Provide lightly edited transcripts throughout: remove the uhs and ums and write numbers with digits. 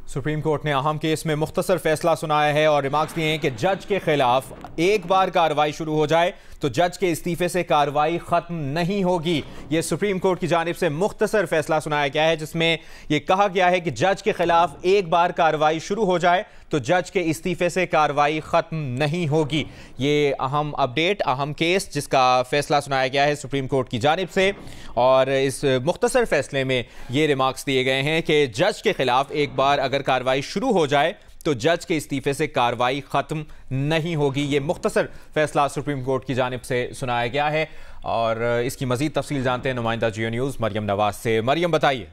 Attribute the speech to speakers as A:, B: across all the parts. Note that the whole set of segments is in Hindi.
A: सुप्रीम कोर्ट ने अहम केस में मुख्तसर फैसला सुनाया है और रिमार्क्स दिए हैं कि जज के खिलाफ एक बार कार्रवाई शुरू हो जाए तो जज के इस्तीफे से कार्रवाई खत्म नहीं होगी। यह सुप्रीम कोर्ट की जानिब से मुख्तसर फैसला सुनाया गया है जिसमें यह कहा गया है कि जज के खिलाफ एक बार कार्रवाई शुरू हो जाए तो जज के इस्तीफे से कार्रवाई खत्म नहीं होगी। ये अहम अपडेट, अहम केस जिसका फैसला सुनाया गया है सुप्रीम कोर्ट की जानिब से, और इस मुख्तसर फैसले में ये रिमार्क्स दिए गए हैं कि जज के खिलाफ एक बार अगर कार्रवाई शुरू हो जाए तो जज के इस्तीफे से कार्रवाई खत्म नहीं होगी। ये मुख्तसर फैसला सुप्रीम कोर्ट की जानिब से सुनाया गया है और इसकी मजीद तफसील जानते हैं नुमाइंदा जियो न्यूज़ मरियम नवाज से। मरियम, बताइए।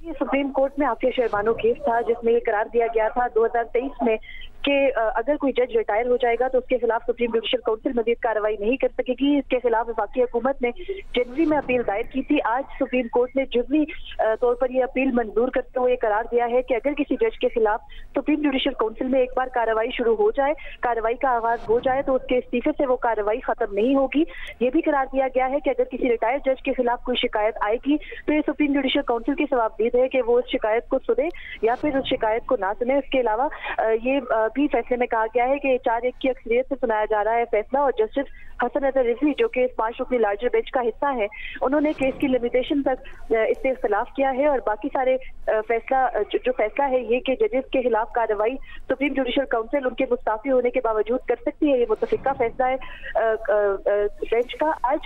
B: सुप्रीम कोर्ट में आफिया शेरबानो केस था जिसमें ये करार दिया गया था 2023 में कि अगर कोई जज रिटायर हो जाएगा तो उसके खिलाफ सुप्रीम जुडिशल काउंसिल मजीद कार्रवाई नहीं कर सकेगी। इसके खिलाफ वफाकी हुकूमत ने जनवरी में अपील दायर की थी। आज सुप्रीम कोर्ट ने जुजवी तौर पर यह अपील मंजूर करते हुए करार दिया है कि अगर किसी जज के खिलाफ सुप्रीम जुडिशल काउंसिल में एक बार कार्रवाई शुरू हो जाए, कार्रवाई का आगाज हो जाए तो उसके इस्तीफे से वो कार्रवाई खत्म नहीं होगी। ये भी करार दिया गया है कि अगर किसी रिटायर्ड जज के खिलाफ कोई शिकायत आएगी तो ये सुप्रीम जुडिशल काउंसिल की सवाबदीद है कि वो उस शिकायत को सुने या फिर उस शिकायत को ना सुने। इसके अलावा ये भी फैसले में कहा गया है कि 4-1 की अक्सरियत से सुनाया जा रहा है फैसला, और जस्टिस हसन अतर रिजवी जो कि इस 5 रुकनी लार्जर बेंच का हिस्सा है, उन्होंने केस की लिमिटेशन तक इससे इख्तलाफ किया है और बाकी सारे जो फैसला है ये कि जजेस के खिलाफ कार्रवाई सुप्रीम जुडिशल काउंसिल उनके मुस्ताफी होने के बावजूद कर सकती है। ये मुतफिका फैसला है बेंच का। आज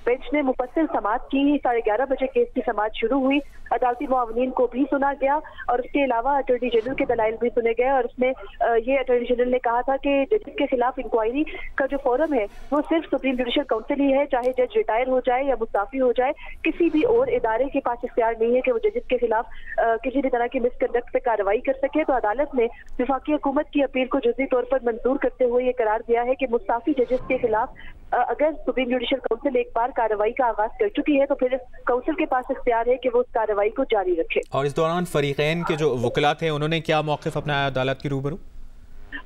B: बेंच ने मुफस्सिल समाअत की। 11:30 बजे केस की समाअत शुरू हुई। अदालती मुआवनीन को भी सुना गया और उसके अलावा अटॉर्नी जनरल के दलाइल भी सुने गए और उसमें ये अटॉर्नी जनरल ने कहा था कि जजेस के खिलाफ इंक्वायरी का जो फोरम है वो सिर्फ सुप्रीम जुडिशल काउंसिल ही है, चाहे जज रिटायर हो जाए या मुस्ताफी हो जाए, किसी भी और इदारे के पास इख्तियार नहीं है कि वो जजेस के खिलाफ किसी भी तरह की मिसकंडक्ट पे कार्रवाई कर सके। तो अदालत ने वफाकी हुकूमत की अपील को जुज़वी तौर पर मंजूर करते हुए ये करार दिया है कि मुस्ताफी जजेस के खिलाफ अगर सुप्रीम जुडिशल काउंसिल एक बार कार्रवाई का आगाज कर चुकी है तो फिर काउंसिल के पास इख्तियार है कि वो उस कार्रवाई को जारी रखे।
A: और इस दौरान फरीकैन के जो वकील थे उन्होंने क्या मौक़िफ़ अपनाया अदालत के रूबरू?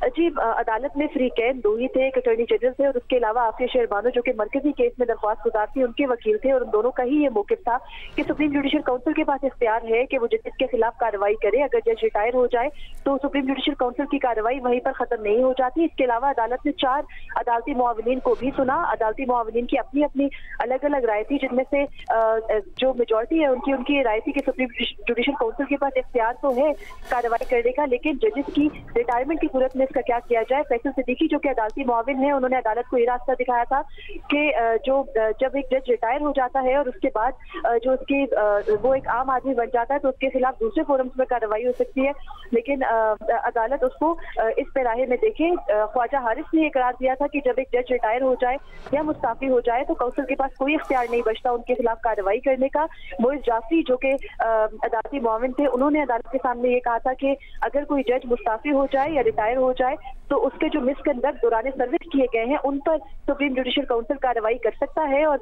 B: जी, अदालत में फरीकैन 2 ही थे, एक अटॉर्नी जनरल थे और उसके अलावा आफिया शेरबानो जो कि मरकजी केस में दरख्वास्त गुजार थी उनके वकील थे, और उन दोनों का ही ये मौक़िफ़ था कि सुप्रीम जुडिशल काउंसिल के पास इख्तियार है कि वो जज के खिलाफ कार्रवाई करे। अगर जज रिटायर हो जाए तो सुप्रीम जुडिशल काउंसिल की कार्रवाई वहीं पर खत्म नहीं हो जाती। इसके अलावा अदालत ने 4 अदालती मुआवनीन को भी सुना। अदालती मुआवनीन की अपनी अपनी अलग अलग राय थी, जिनमें से जो मेजॉरिटी है उनकी राय थी कि सुप्रीम जुडिशल काउंसिल के पास इख्तियार तो है कार्रवाई करने का, लेकिन जजेस की रिटायरमेंट की सूरत में इसका क्या किया जाए। फैसल सिद्दीकी जो कि अदालती मुआविन है, उन्होंने अदालत को ये रास्ता दिखाया था कि जब एक जज रिटायर हो जाता है और उसके बाद जो उसकी वो एक आम आदमी बन जाता है तो उसके खिलाफ दूसरे फोरम्स में कार्रवाई हो सकती है, लेकिन अदालत उसको इस पैराहे में देखे। ख्वाजा हारिस ने ये करार दिया था कि जब एक जज रिटायर हो जाए या मुस्ताफी हो जाए तो काउंसिल के पास कोई इख्तियार नहीं बचता उनके खिलाफ कार्रवाई करने का। मोइज जाफरी जो कि अदालती मुआविन थे, उन्होंने अदालत के सामने ये कहा था कि अगर कोई जज मुस्ताफी हो जाए या रिटायर हो जाए तो उसके जो मिसकंडक्ट दौरान सर्विस किए गए हैं उन पर सुप्रीम जुडिशल काउंसिल कार्रवाई कर सकता है। और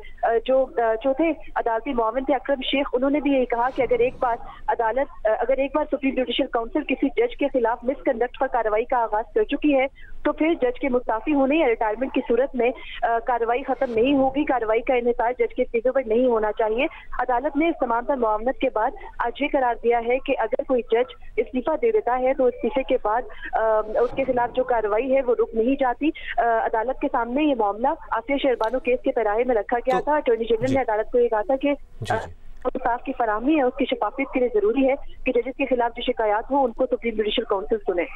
B: जो चौथे अदालती मुआविन थे अकरम शेख, उन्होंने भी यही कहा कि अगर एक बार सुप्रीम जुडिशल काउंसिल किसी जज के खिलाफ मिसकंडक्ट पर कार्रवाई का आगाज कर चुकी है तो फिर जज के मुस्ताफी होने या रिटायरमेंट की सूरत में कार्रवाई खत्म नहीं होगी। कार्रवाई का इन्हिसार जज के इस्तीफे पर नहीं होना चाहिए। अदालत ने इस तमाम तर मुआवनत के बाद आज ये करार दिया है कि अगर कोई जज इस्तीफा दे देता है तो इस्तीफे के बाद उसके खिलाफ जो कार्रवाई है वो रुक नहीं जाती। अदालत के सामने ये मामला आफिया शेरबानो केस के पैराहे में रखा गया था। अटॉर्नी जनरल ने अदालत को ये कहा था कि इंसाफ की फराहमी है, उसकी शफाफियत के लिए जरूरी है कि जजेस के खिलाफ जो शिकायत हो उनको सुप्रीम जुडिशल काउंसिल सुने।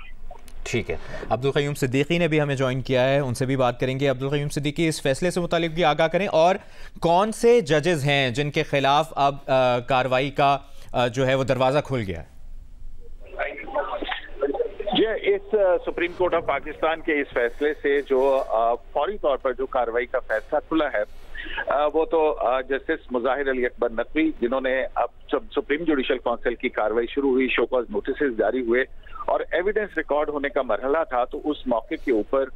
A: ठीक है, अब्दुल क़य्यूम सिद्दीकी ने भी हमें ज्वाइन किया है, उनसे भी बात करेंगे। अब्दुल क़य्यूम सिद्दीकी, इस फैसले से मुतालिक भी आगाह करें और कौन से जजेस हैं जिनके खिलाफ अब कार्रवाई का जो है वो दरवाज़ा खुल गया है?
C: इस सुप्रीम कोर्ट ऑफ पाकिस्तान के इस फैसले से जो फौरी तौर पर जो कार्रवाई का फैसला खुला है वो तो जस्टिस मुज़ाहिर अली अकबर नकवी, जिन्होंने अब जब सुप्रीम जुडिशल काउंसिल की कार्रवाई शुरू हुई, शो कॉज नोटिस जारी हुए और एविडेंस रिकॉर्ड होने का मरहला था, तो उस मौके के ऊपर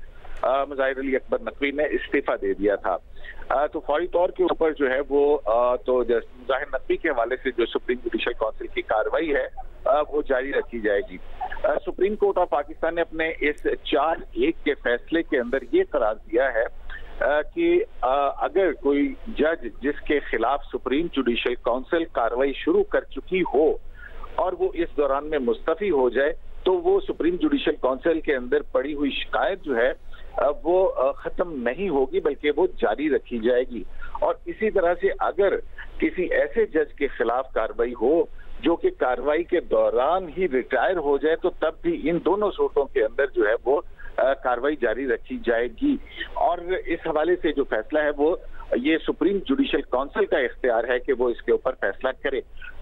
C: मुज़ाहिर अली अकबर नकवी ने इस्तीफा दे दिया था। तो फौरी तौर के ऊपर जो है वो तो मुज़ाहिर नकवी के हवाले से जो सुप्रीम जुडिशल काउंसिल की कार्रवाई है वो जारी रखी जाएगी। सुप्रीम कोर्ट ऑफ पाकिस्तान ने अपने इस 4-1 के फैसले के अंदर ये करार दिया है कि अगर कोई जज जिसके खिलाफ सुप्रीम जुडिशल काउंसिल कार्रवाई शुरू कर चुकी हो और वो इस दौरान में मुस्तफी हो जाए तो वो सुप्रीम जुडिशल काउंसिल के अंदर पड़ी हुई शिकायत जो है वो खत्म नहीं होगी बल्कि वो जारी रखी जाएगी। और इसी तरह से अगर किसी ऐसे जज के खिलाफ कार्रवाई हो जो कि कार्रवाई के दौरान ही रिटायर हो जाए तो तब भी इन दोनों सूरतों के अंदर जो है वो कार्रवाई जारी रखी जाएगी। और इस हवाले से जो फैसला है वो ये सुप्रीम जुडिशल काउंसिल का इख्तियार है कि वो इसके ऊपर फैसला करे।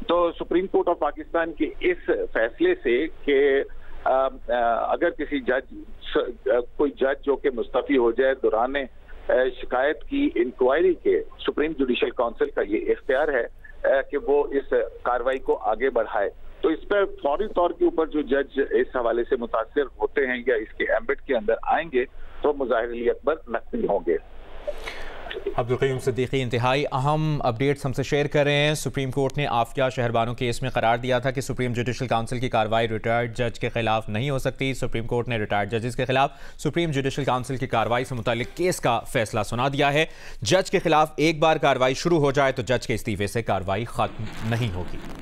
C: तो सुप्रीम कोर्ट ऑफ पाकिस्तान के इस फैसले से कि अगर किसी कोई जज जो कि मुस्तफी हो जाए दौरान शिकायत की इंक्वायरी के, सुप्रीम जुडिशल काउंसिल का ये इख्तियार है कि वो इस कार्रवाई को आगे बढ़ाए। तो इस पर फौरी तौर के ऊपर जो जज इस हवाले से मुतासिर होते हैं या इसके एम्बिट के अंदर आएंगे तो मुज़ाहिर अली अकबर नकवी होंगे।
A: अब्दुल क़य्यूम सिद्दीकी इंतहाई अहम अपडेट्स हमसे शेयर कर रहे हैं। सुप्रीम कोर्ट ने आफिया शहरबानो केस में करार दिया था कि सुप्रीम जुडिशल काउंसिल की कार्रवाई रिटायर्ड जज के खिलाफ नहीं हो सकती। सुप्रीम कोर्ट ने रिटायर्ड जजेस के खिलाफ सुप्रीम जुडिशल काउंसिल की कार्रवाई से मुतालिक केस का फैसला सुना दिया है। जज के खिलाफ एक बार कार्रवाई शुरू हो जाए तो जज के इस्तीफे से कार्रवाई खत्म नहीं होगी।